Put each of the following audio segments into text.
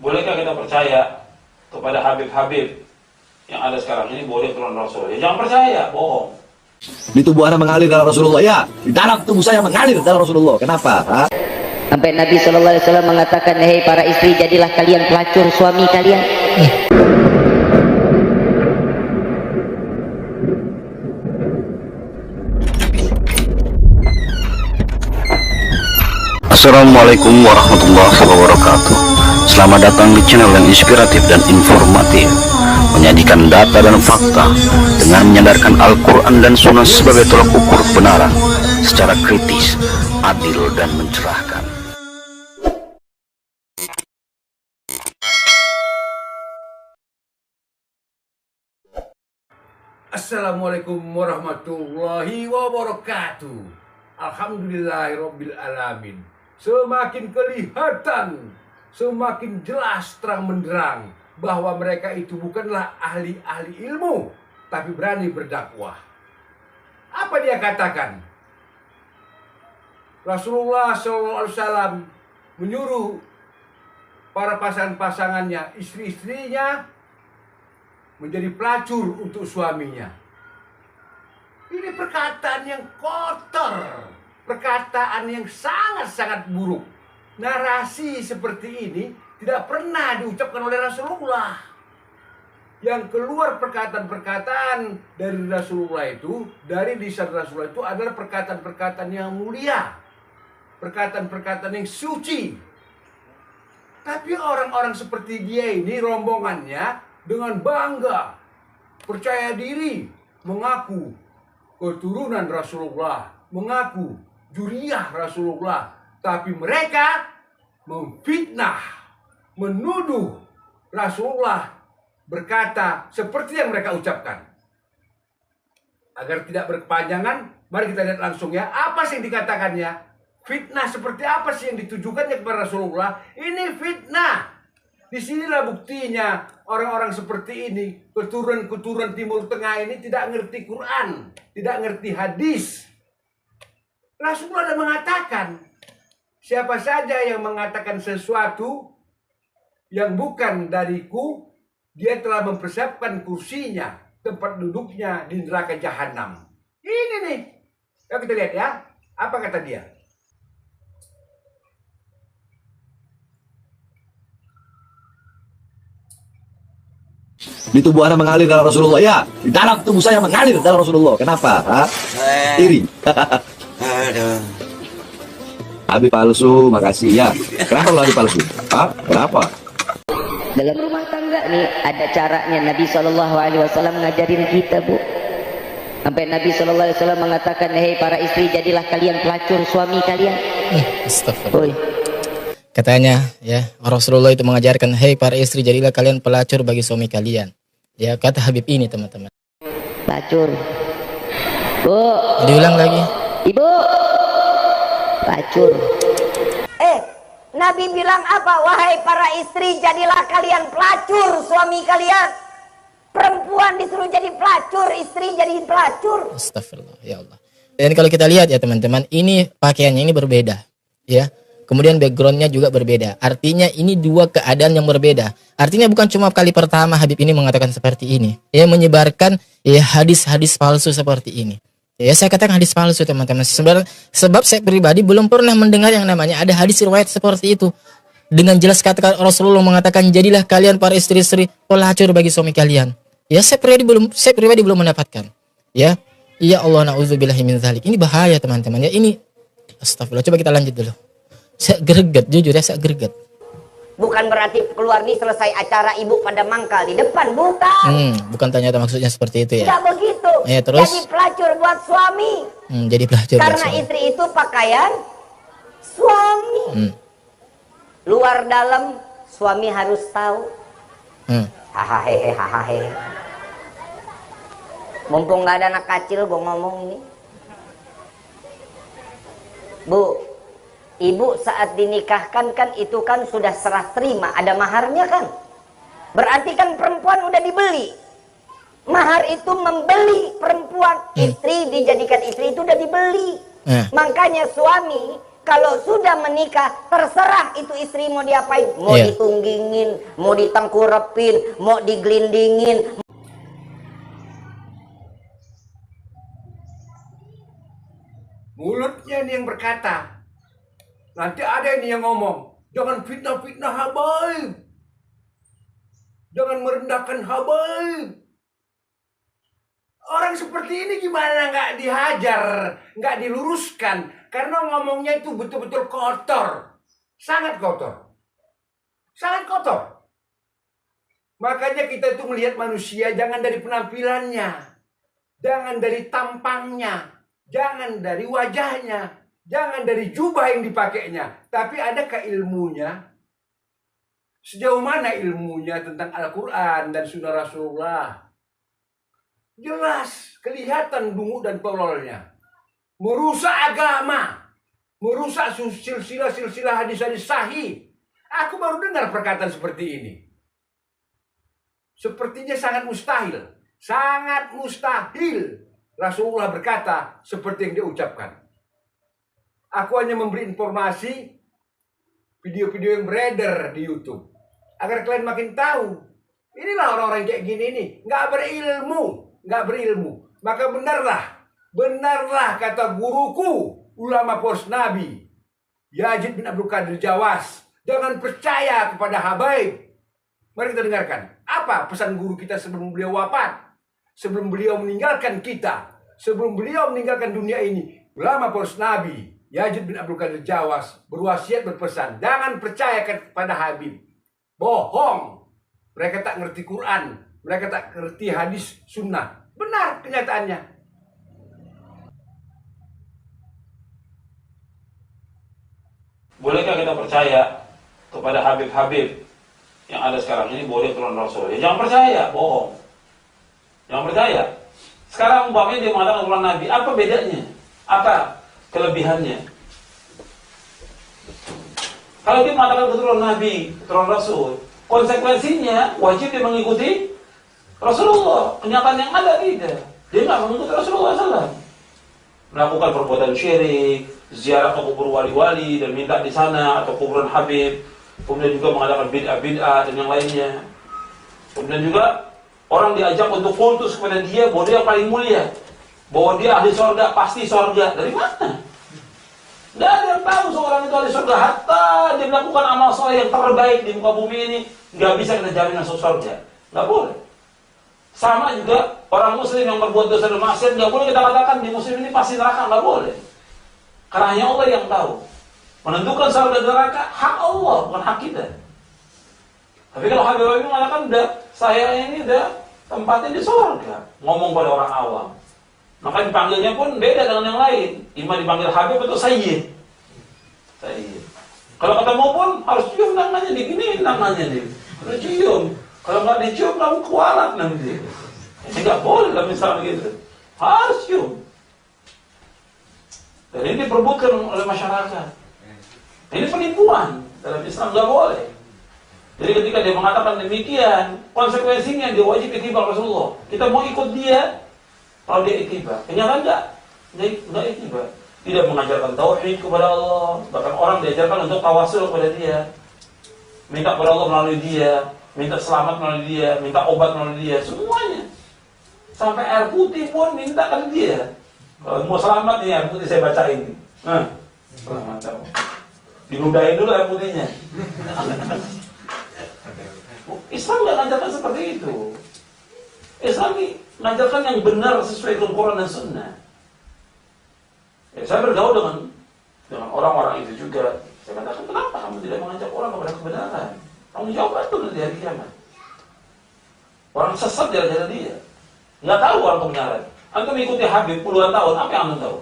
Bolehkah kita percaya kepada Habib-Habib yang ada sekarang ini boleh turun Rasul? Ya jangan percaya, bohong. Di tubuh Anda mengalir darah Rasulullah. Ya, di dalam tubuh saya mengalir darah Rasulullah. Kenapa? Ha? Sampai Nabi SAW mengatakan, hei para istri, jadilah kalian pelacur suami kalian. Assalamualaikum warahmatullahi wabarakatuh. Selamat datang di channel yang inspiratif dan informatif, menyajikan data dan fakta dengan menyandarkan Al-Quran dan Sunnah sebagai tolak ukur kebenaran secara kritis, adil dan mencerahkan. Assalamualaikum warahmatullahi wabarakatuh. Alhamdulillahirabbil alamin. Semakin kelihatan, semakin jelas terang benderang bahwa mereka itu bukanlah ahli-ahli ilmu, tapi berani berdakwah. Apa dia katakan? Rasulullah SAW menyuruh para pasangannya, istri-istrinya menjadi pelacur untuk suaminya. Ini perkataan yang kotor, perkataan yang sangat-sangat buruk. Narasi seperti ini tidak pernah diucapkan oleh Rasulullah. Yang keluar perkataan-perkataan dari Rasulullah itu, dari lisan Rasulullah itu adalah perkataan-perkataan yang mulia, perkataan-perkataan yang suci. Tapi orang-orang seperti dia ini, rombongannya dengan bangga, percaya diri, mengaku keturunan Rasulullah, mengaku juriyah Rasulullah, tapi mereka memfitnah, menuduh Rasulullah berkata seperti yang mereka ucapkan. Agar tidak berkepanjangan, mari kita lihat langsung ya, apa sih yang dikatakannya? Fitnah seperti apa sih yang ditujukannya kepada Rasulullah? Ini fitnah. Disinilah buktinya orang-orang seperti ini, keturunan-keturunan Timur Tengah ini tidak ngerti Quran, tidak ngerti hadis. Rasulullah sudah mengatakan, siapa saja yang mengatakan sesuatu yang bukan dariku, dia telah mempersiapkan kursinya, tempat duduknya di neraka jahanam. Ini nih, yuk kita lihat ya, apa kata dia? Di tubuh Anda mengalir darah Rasulullah. Ya, di dalam tubuh saya mengalir darah Rasulullah. Kenapa? Ha? Iri. Habib palsu, makasih ya. Kenapa lo Habib palsu? Ha? Kenapa? Dalam rumah tangga nih ada caranya. Nabi SAW ngajarin kita, Bu. Sampai Nabi SAW mengatakan, hei para istri, jadilah kalian pelacur suami kalian. Astagfirullah. Katanya ya, Rasulullah itu mengajarkan, hei para istri, jadilah kalian pelacur bagi suami kalian. Ya, kata Habib ini, teman-teman. Pelacur. Bu. Diulang lagi. Ibu. Pelacur. Nabi bilang apa? Wahai para istri, jadilah kalian pelacur suami kalian. Perempuan disuruh jadi pelacur, istri jadi pelacur. Astagfirullah, ya Allah. Dan kalau kita lihat ya teman-teman, ini pakaiannya ini berbeda, ya. Kemudian backgroundnya juga berbeda. Artinya ini dua keadaan yang berbeda. Artinya bukan cuma kali pertama Habib ini mengatakan seperti ini. Ya, menyebarkan ya hadis-hadis palsu seperti ini. Ya, saya katakan hadis palsu, teman-teman. Sebenarnya sebab saya pribadi belum pernah mendengar yang namanya ada hadis riwayat seperti itu. Dengan jelas kata Rasulullah mengatakan, jadilah kalian para istri-istri pelacur bagi suami kalian. Ya, saya pribadi belum mendapatkan. Ya. Ya Allah, na'udzubillahi min dzalik. Ini bahaya, teman-teman. Ya, ini astagfirullah. Coba kita lanjut dulu. Saya greget, jujur ya, saya greget. Bukan berarti keluar nih selesai acara ibu pada mangkal di depan, bukan. Bukan ternyata maksudnya seperti itu ya. Tidak begitu. Ya, terus? Jadi pelacur buat suami. Jadi pelacur. Karena istri itu pakaian suami. Luar dalam suami harus tahu. Hahaha. Mumpung nggak ada anak kecil, gue ngomong ini. Bu, ibu saat dinikahkan kan itu kan sudah serah terima, ada maharnya kan? Berarti kan perempuan udah dibeli. Mahar itu membeli perempuan, istri dijadikan istri itu udah dibeli. Makanya suami Kalau sudah menikah, terserah itu istri mau diapain. Mau Iya. ditunggingin, mau ditengkurepin, mau digelindingin. Mulutnya ini yang berkata. Nanti ada ini yang ngomong, jangan fitnah-fitnah habaib. Jangan merendahkan habaib. Orang seperti ini gimana nggak dihajar, nggak diluruskan. Karena ngomongnya itu betul-betul kotor. Sangat kotor. Sangat kotor. Makanya kita itu melihat manusia jangan dari penampilannya. Jangan dari tampangnya. Jangan dari wajahnya. Jangan dari jubah yang dipakainya. Tapi adakah ilmunya? Sejauh mana ilmunya tentang Al-Quran dan Sunnah Rasulullah? Jelas, kelihatan dungu dan tololnya. Merusak agama. Merusak silsilah-silsilah hadis-hadis sahih. Aku baru dengar perkataan seperti ini. Sepertinya sangat mustahil. Sangat mustahil Rasulullah berkata seperti yang dia ucapkan. Aku hanya memberi informasi video-video yang beredar di YouTube. Agar kalian makin tahu. Inilah orang-orang kayak gini nih. Nggak berilmu. Nggak berilmu. Maka benarlah kata guruku, ulama pos Nabi, Yazid bin Abdul Qadir Jawas. Jangan percaya kepada habaib. Mari kita dengarkan. Apa pesan guru kita sebelum beliau wafat? Sebelum beliau meninggalkan kita. Sebelum beliau meninggalkan dunia ini. Ulama pos Nabi, Yazid bin Abdul Qadir Jawas berwasiat berpesan. Jangan percaya kepada habib. Bohong. Mereka tak ngerti Quran. Mereka tak ngerti hadis sunnah. Benar kenyataannya. Bolehkah kita percaya kepada habib-habib yang ada sekarang ini boleh turun Rasul? Ya, jangan percaya, bohong. Jangan percaya. Sekarang umpamanya dia mengatakan turun Nabi, apa bedanya? Apa kelebihannya? Kalau dia mengatakan turun Nabi, turun Rasul, konsekuensinya wajib dia mengikuti Rasulullah. Kenyataan yang ada tidak. Dia nggak mengikuti Rasulullah SAW. Melakukan perbuatan syirik, ziarah ke kubur wali-wali dan minta di sana atau kuburan Habib, kemudian juga mengadakan bid'ah-bid'ah dan yang lainnya. Kemudian juga orang diajak untuk kultus kepada dia bahwa dia yang paling mulia, bahwa dia ahli surga, pasti surga. Dari mana? Tidak ada yang tahu seorang itu ahli surga. Hatta dia melakukan amal soleh yang terbaik di muka bumi ini, nggak bisa kita jamin masuk surga. Nggak boleh. Sama juga orang muslim yang berbuat dosa dan maksiat, nggak boleh kita katakan di muslim ini pasti neraka, nggak boleh. Karena hanya Allah yang tahu. Menentukan surga dan neraka hak Allah, bukan hak kita. Tapi kalau Habib mengatakan udah saya ini udah tempatnya di surga, ngomong pada orang awam, maka dipanggilnya pun beda dengan yang lain. Ima dipanggil Habib atau Sayyid. Sayyid. Kalau ketemu pun harus cium tangannya, diginiin tangannya nih, harus cium. Kalau nggak dicium kamu kualat nanti. Ini nggak boleh lah misalnya gitu. Harus cium. Dan ini diperbutkan oleh masyarakat. Ini penipuan dalam Islam, nggak boleh. Jadi ketika dia mengatakan demikian, konsekuensinya dia wajib ittiba Rasulullah. Kita mau ikut dia kalau dia ittiba. Kenyataan nggak ittiba. Tidak mengajarkan tauhid kepada Allah. Bahkan orang diajarkan untuk tawasul kepada dia, minta kepada Allah melalui dia, minta selamat melalui dia, minta obat melalui dia, semuanya. Sampai air putih pun minta ke dia. Kalau mau selamat nih air putih saya bacain. Nah, selamat kamu. Diludahin dulu air putihnya. Islam nggak ngajarkan seperti itu. Islam mengajarkan yang benar sesuai dengan Quran dan Sunnah. Ya, saya bergaul dengan orang-orang itu juga. Saya katakan, kenapa kamu tidak mengajak orang kepada kebenaran? Kamu jawab itu nanti hari kiamat. Orang sesat jalan-jalan dia. Nggak tahu orang kebenaran. Antum mengikuti Habib puluhan tahun, apa yang antum tahu?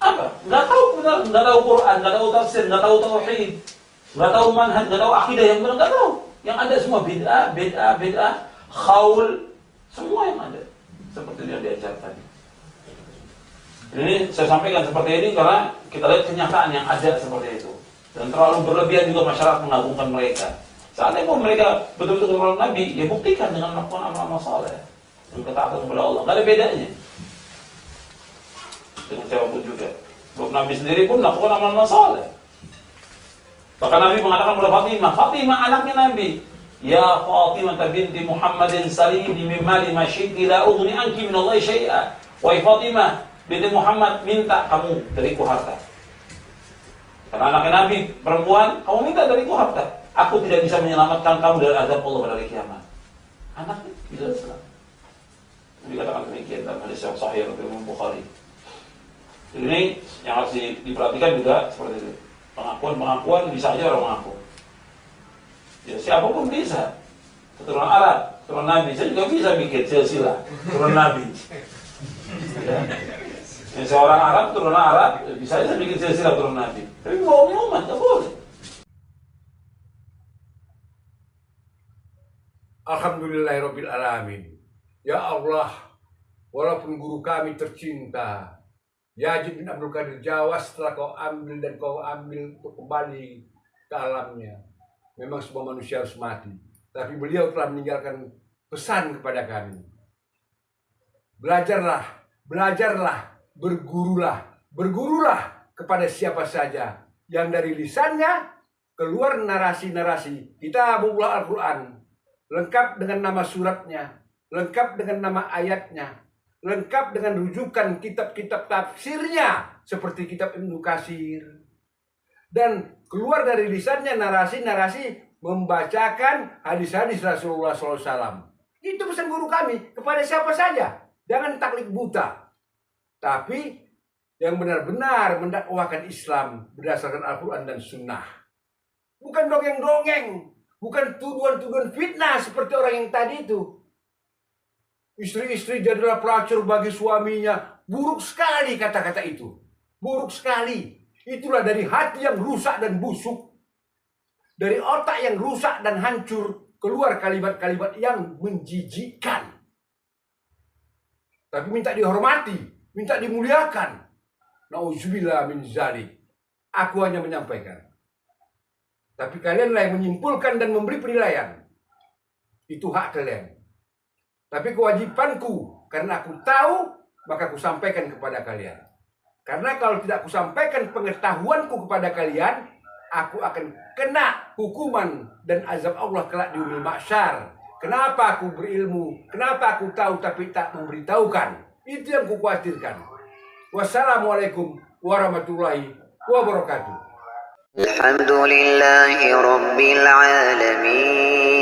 Apa? Nggak tahu kebenaran, nggak tahu Quran, nggak tahu tafsir, nggak tahu tauhid, nggak tahu manhaj, nggak tahu akidah yang benar, nggak tahu. Yang ada semua bid'ah, khaul, semua yang ada. Seperti yang diajarkan. Ini saya sampaikan seperti ini karena kita lihat kenyataan yang ada seperti itu. Dan terlalu berlebihan juga masyarakat mengagungkan mereka. Seandainya pun mereka betul-betul kepada Nabi, ya buktikan dengan melakukan amal-amal saleh dan ketaatan kepada Allah. Nggak ada bedanya dengan siapapun juga. Sebab Nabi sendiri pun melakukan amal saleh. Bahkan Nabi mengatakan kepada Fatimah, Fatimah anaknya Nabi, ya Fatimah binti Muhammadin salini min mali ma syi'ti la ughni anki min Allah syai'a. Wahai Fatimah binti Muhammad, minta kamu dariku harta. Karena anaknya Nabi perempuan, kamu minta dariku harta. Aku tidak bisa menyelamatkan kamu dari azab Allah pada hari kiamat. Anaknya bisa selamat. Dikatakan demikian dalam hadis yang sahih dari Imam Bukhari. Jadi ini yang harus diperhatikan juga seperti itu. Pengakuan bisa aja orang mengaku. Ya siapapun bisa. Keturunan Arab, keturunan Nabi. Saya juga bisa bikin silsilah keturunan Nabi. Ya. Yang seorang Arab, keturunan Arab, bisa aja bikin silsilah keturunan Nabi. Tapi bohongnya umat, nggak boleh. Alhamdulillahirabbil alamin. Ya Allah, walaupun guru kami tercinta Yazid bin Abdul Qadir Jawas setelah kau ambil dan kau ambil untuk kembali ke alamnya. Memang semua manusia harus mati, tapi beliau telah meninggalkan pesan kepada kami. Belajarlah, bergurulah kepada siapa saja yang dari lisannya keluar narasi-narasi kitabullah Al-Quran, lengkap dengan nama suratnya, lengkap dengan nama ayatnya, lengkap dengan rujukan kitab-kitab tafsirnya seperti kitab Ibnu Katsir, dan keluar dari lisannya narasi-narasi membacakan hadis-hadis Rasulullah SAW. Itu pesan guru kami kepada siapa saja. Jangan taklid buta, tapi yang benar-benar mendakwahkan Islam berdasarkan Al-Quran dan Sunnah. Bukan dongeng-dongeng, bukan tuduhan-tuduhan fitnah seperti orang yang tadi itu. Istri-istri jadilah pelacur bagi suaminya. Buruk sekali kata-kata itu. Buruk sekali. Itulah dari hati yang rusak dan busuk. Dari otak yang rusak dan hancur. Keluar kalimat-kalimat yang menjijikkan. Tapi minta dihormati. Minta dimuliakan. Nauzubillah min zalik. Aku hanya menyampaikan. Tapi kalianlah yang menyimpulkan dan memberi penilaian. Itu hak kalian. Tapi kewajibanku, karena aku tahu, maka aku sampaikan kepada kalian. Karena kalau tidak aku sampaikan pengetahuanku kepada kalian, aku akan kena hukuman dan azab Allah kelak di yaumil mahsyar. Kenapa aku berilmu? Kenapa aku tahu tapi tak memberitahukan? Itu yang aku khawatirkan. Wassalamualaikum warahmatullahi wabarakatuh. Alhamdulillahi rabbil alamin.